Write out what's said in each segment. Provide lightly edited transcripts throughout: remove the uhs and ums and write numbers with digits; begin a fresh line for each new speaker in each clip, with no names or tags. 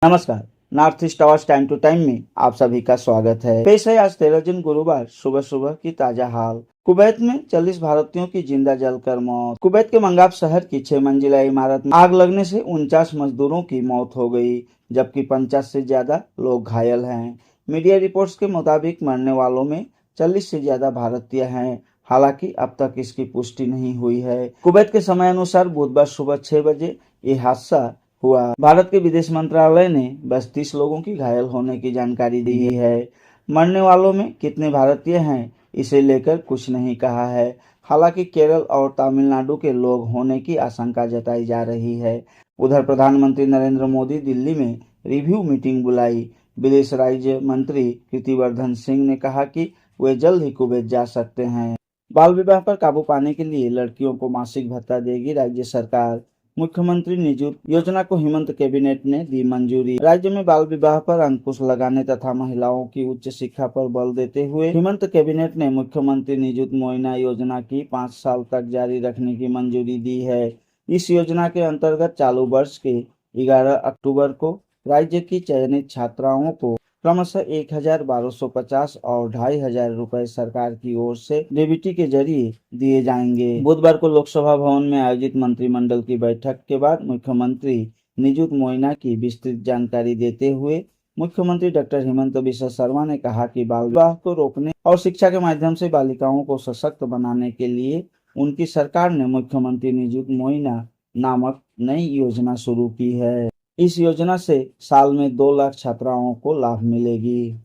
नमस्कार। North east आवाज time to time में आप सभी का स्वागत है। पेश है आज 13 जून गुरुवार सुबह सुबह की ताजा हाल। कुवैत में 40 भारतीयों की जिंदा जलकर मौत। कुवैत के मंगाब शहर की 6 मंजिला इमारत में आग लगने से 49 मजदूरों की मौत हो गई, जबकि 50 से ज्यादा लोग घायल हैं। मीडिया रिपोर्ट्स के मुताबिक मरने वालों में 40 से ज्यादा भारतीय हैं। हालांकि अब तक इसकी पुष्टि नहीं हुई है। कुवैत के समय अनुसार बुधवार सुबह 6 बजे ये हादसा हुआ। भारत के विदेश मंत्रालय ने बस 30 लोगों की घायल होने की जानकारी दी है। मरने वालों में कितने भारतीय हैं, इसे लेकर कुछ नहीं कहा है। हालांकि केरल और तमिलनाडु के लोग होने की आशंका जताई जा रही है। उधर प्रधानमंत्री नरेंद्र मोदी दिल्ली में रिव्यू मीटिंग बुलाई। विदेश राज्य मंत्री कीर्तिवर्धन सिंह ने कहा कि वे जल्द ही कुवैत जा सकते हैं। बाल विवाह पर काबू पाने के लिए लड़कियों को मासिक भत्ता देगी राज्य सरकार। मुख्यमंत्री निजुत योजना को हिमंत कैबिनेट ने दी मंजूरी। राज्य में बाल विवाह पर अंकुश लगाने तथा महिलाओं की उच्च शिक्षा पर बल देते हुए हिमंत कैबिनेट ने मुख्यमंत्री निजुत मोइना योजना की 5 साल तक जारी रखने की मंजूरी दी है। इस योजना के अंतर्गत चालू वर्ष के 11 अक्टूबर को राज्य की चयनित छात्राओं को क्रमशः 1,1250 और 2,500 रुपए सरकार की ओर से डीबीटी के जरिए दिए जाएंगे। बुधवार को लोकसभा भवन में आयोजित मंत्रिमंडल की बैठक के बाद मुख्यमंत्री निजुत मोइना की विस्तृत जानकारी देते हुए मुख्यमंत्री डॉक्टर हिमंत बिस्वा शर्मा ने कहा कि बाल विवाह को रोकने और शिक्षा के माध्यम से बालिकाओं को सशक्त बनाने के लिए उनकी सरकार ने मुख्यमंत्री निजुत मोइना नामक नई योजना शुरू की है। इस योजना से साल में 2 लाख छात्राओं को लाभ मिलेगी।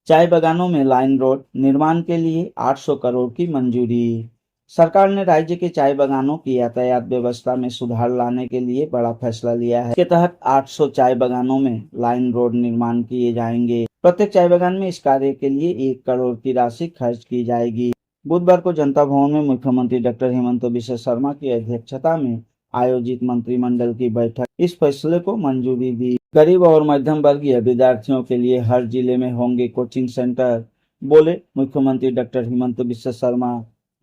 चाय बागानों में लाइन रोड निर्माण के लिए 800 करोड़ की मंजूरी। सरकार ने राज्य के चाय बागानों की यातायात व्यवस्था में सुधार लाने के लिए बड़ा फैसला लिया है। इसके तहत 800 चाय बागानों में लाइन रोड निर्माण किए जाएंगे। प्रत्येक चाय बागान में इस कार्य के लिए 1 करोड़ की राशि खर्च की जाएगी। बुधवार को जनता भवन में मुख्यमंत्री डॉक्टर हिमंत बिस्वा शर्मा की अध्यक्षता में आयोजित मंत्रिमंडल की बैठक इस फैसले को मंजूरी दी। गरीब और मध्यम वर्गीय विद्यार्थियों के लिए हर जिले में होंगे कोचिंग सेंटर, बोले मुख्यमंत्री डॉक्टर हिमंत बिस्वा शर्मा।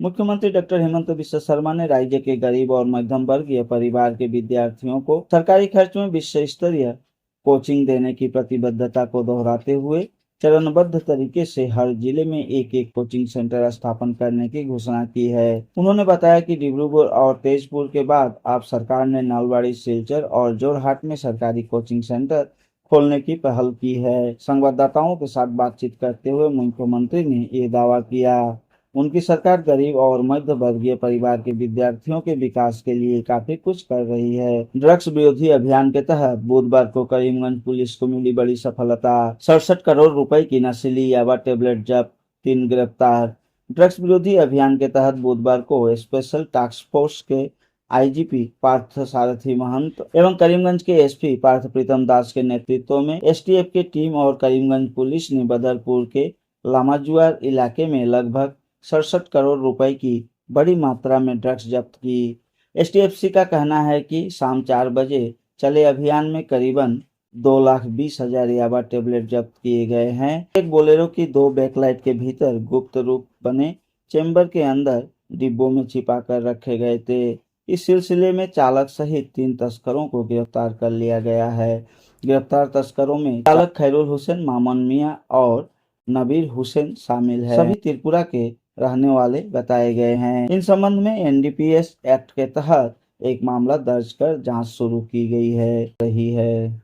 मुख्यमंत्री डॉक्टर हिमंत बिस्वा शर्मा ने राज्य के गरीब और मध्यम वर्गीय परिवार के विद्यार्थियों को सरकारी खर्च में विश्व स्तरीय कोचिंग देने की प्रतिबद्धता को दोहराते हुए चरणबद्ध तरीके से हर जिले में एक एक कोचिंग सेंटर स्थापन करने की घोषणा की है। उन्होंने बताया कि डिब्रूगढ़ और तेजपुर के बाद अब सरकार ने नलबाड़ी, सिलचर और जोरहाट में सरकारी कोचिंग सेंटर खोलने की पहल की है। संवाददाताओं के साथ बातचीत करते हुए मुख्यमंत्री ने ये दावा किया। उनकी सरकार गरीब और मध्य वर्गीय परिवार के विद्यार्थियों के विकास के लिए काफी कुछ कर रही है। ड्रग्स विरोधी अभियान के तहत बुधवार को करीमगंज पुलिस को मिली बड़ी सफलता। 67 करोड़ रुपए की नशीली याबा टेबलेट जब्त, 3 गिरफ्तार। ड्रग्स विरोधी अभियान के तहत बुधवार को स्पेशल टास्क फोर्स के आईजीपी पार्थ सारथी महंत एवं करीमगंज के एसपी पार्थ प्रीतम दास के नेतृत्व में एसटीएफ की टीम और करीमगंज पुलिस ने बदरपुर के लामाजुआर इलाके में लगभग 67 करोड़ रुपए की बड़ी मात्रा में ड्रग्स जब्त की। एसटीएफसी का कहना है कि शाम 4 बजे चले अभियान में करीबन 2,20,000 याबा टेबलेट जब्त किए गए हैं। एक बोलेरो की 2 बैकलाइट के भीतर गुप्त रूप बने चेंबर के अंदर डिब्बों में छिपा कर रखे गए थे। इस सिलसिले में चालक सहित 3 तस्करों को गिरफ्तार कर लिया गया है। गिरफ्तार तस्करों में चालक खैरुल हुसैन, मामन मियां और नबीर हुसैन शामिल है। सभी त्रिपुरा के रहने वाले बताए गए हैं। इन संबंध में एनडीपीएस एक्ट के तहत एक मामला दर्ज कर जांच शुरू की रही है।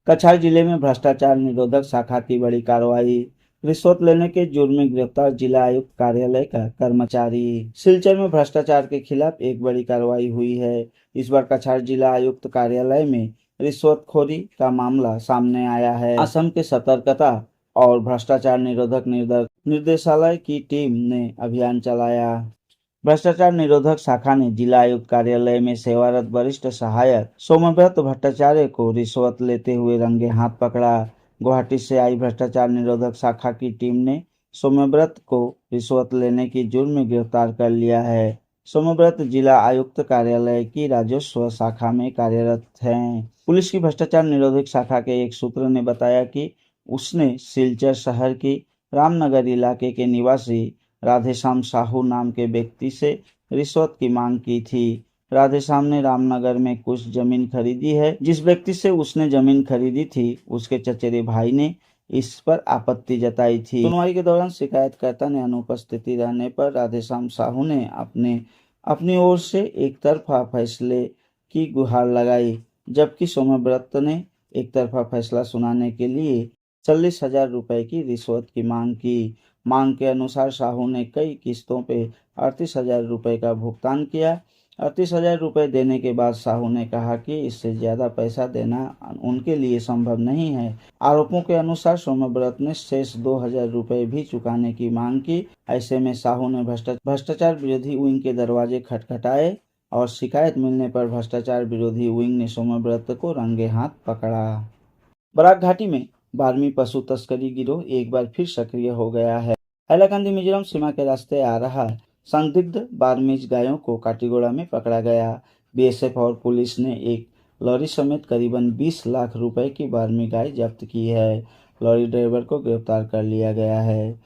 कछार जिले में भ्रष्टाचार निरोधक शाखा की बड़ी कार्रवाई। रिश्वत लेने के जुर्म में गिरफ्तार जिला आयुक्त कार्यालय का कर्मचारी। सिलचर में भ्रष्टाचार के खिलाफ एक बड़ी कार्रवाई हुई है। इस बार कछार जिला आयुक्त कार्यालय में रिश्वतखोरी का मामला सामने आया है। असम के सतर्कता और भ्रष्टाचार निरोधक निर्देशालय की टीम ने अभियान चलाया। भ्रष्टाचार निरोधक शाखा ने जिला आयुक्त कार्यालय में सेवारत वरिष्ठ सहायक सोमव्रत भट्टाचार्य को रिश्वत लेते हुए रंगे हाथ पकड़ा। गुवाहाटी से आई भ्रष्टाचार निरोधक शाखा की टीम ने सोमव्रत को रिश्वत लेने की जुर्म में गिरफ्तार कर लिया है। सोमव्रत जिला आयुक्त कार्यालय की राजस्व शाखा में कार्यरत हैं। पुलिस की भ्रष्टाचार निरोधक शाखा के एक सूत्र ने बताया कि उसने सिलचर शहर की रामनगर इलाके के निवासी राधेश्याम साहू नाम के व्यक्ति से रिश्वत की मांग की थी। राधेश्याम ने रामनगर में कुछ जमीन खरीदी है। जिस व्यक्ति से उसने जमीन खरीदी थी उसके चचेरे भाई ने इस पर आपत्ति जताई थी। सुनवाई के दौरान शिकायतकर्ता ने अनुपस्थिति रहने पर राधेश्याम साहू ने अपनी ओर से एक तरफा फैसले की गुहार लगाई, जबकि सोम्यव्रत ने एक तरफा फैसला सुनाने के लिए 40,000 रुपए की रिश्वत की मांग की। मांग के अनुसार साहू ने कई किस्तों पे 38,000 रुपए का भुगतान किया। 38,000 रुपए देने के बाद साहू ने कहा कि इससे ज्यादा पैसा देना उनके लिए संभव नहीं है। आरोपों के अनुसार सोम्यव्रत ने शेष 2,000 रुपए भी चुकाने की मांग की। ऐसे में साहू ने भ्रष्टाचार विरोधी विंग के दरवाजे खटखटाए और शिकायत मिलने पर भ्रष्टाचार विरोधी विंग ने सोम्यव्रत को रंगे हाथ पकड़ा। बराक घाटी में 12वीं पशु तस्करी गिरोह एक बार फिर सक्रिय हो गया है। हैलाकांदी मिजोरम सीमा के रास्ते आ रहा संदिग्ध बारमीज गायों को काटीगोड़ा में पकड़ा गया। बीएसएफ और पुलिस ने एक लॉरी समेत करीबन 20 लाख रुपए की बारमी गाय जब्त की है। लॉरी ड्राइवर को गिरफ्तार कर लिया गया है।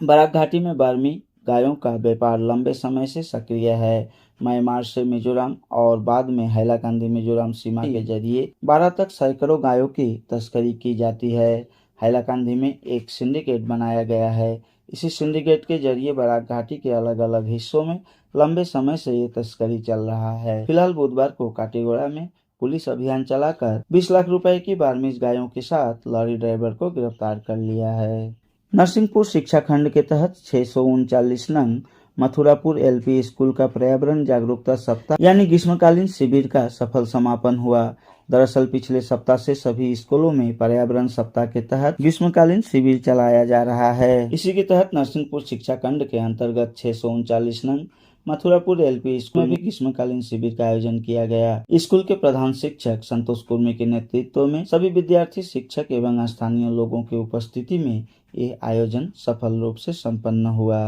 बराक घाटी में बारमी गायों का व्यापार लंबे समय से सक्रिय है। म्यांमार से मिजोरम और बाद में हैलाकांदी मिजोरम सीमा के जरिए 12 तक सैकड़ों गायों की तस्करी की जाती है। हैलाकांदी में एक सिंडिकेट बनाया गया है। इसी सिंडिकेट के जरिए बराक घाटी के अलग अलग हिस्सों में लंबे समय से ये तस्करी चल रहा है। फिलहाल बुधवार को काटीगोड़ा में पुलिस अभियान चलाकर 20 लाख रुपए की बारमीज गायों के साथ लॉरी ड्राइवर को गिरफ्तार कर लिया है। नरसिंहपुर शिक्षा खंड के तहत 639 नंग मथुरापुर एलपी स्कूल का पर्यावरण जागरूकता सप्ताह यानी ग्रीष्मकालीन शिविर का सफल समापन हुआ। दरअसल पिछले सप्ताह से सभी स्कूलों में पर्यावरण सप्ताह के तहत ग्रीष्मकालीन शिविर चलाया जा रहा है। इसी के तहत नरसिंहपुर शिक्षा खंड के अंतर्गत 639 नंग मथुरापुर एलपी स्कूल में भी ग्रीष्मकालीन शिविर का आयोजन किया गया। स्कूल के प्रधान शिक्षक संतोष कुर्मी के नेतृत्व में सभी विद्यार्थी, शिक्षक एवं स्थानीय लोगों की उपस्थिति में ये आयोजन सफल रूप से संपन्न हुआ।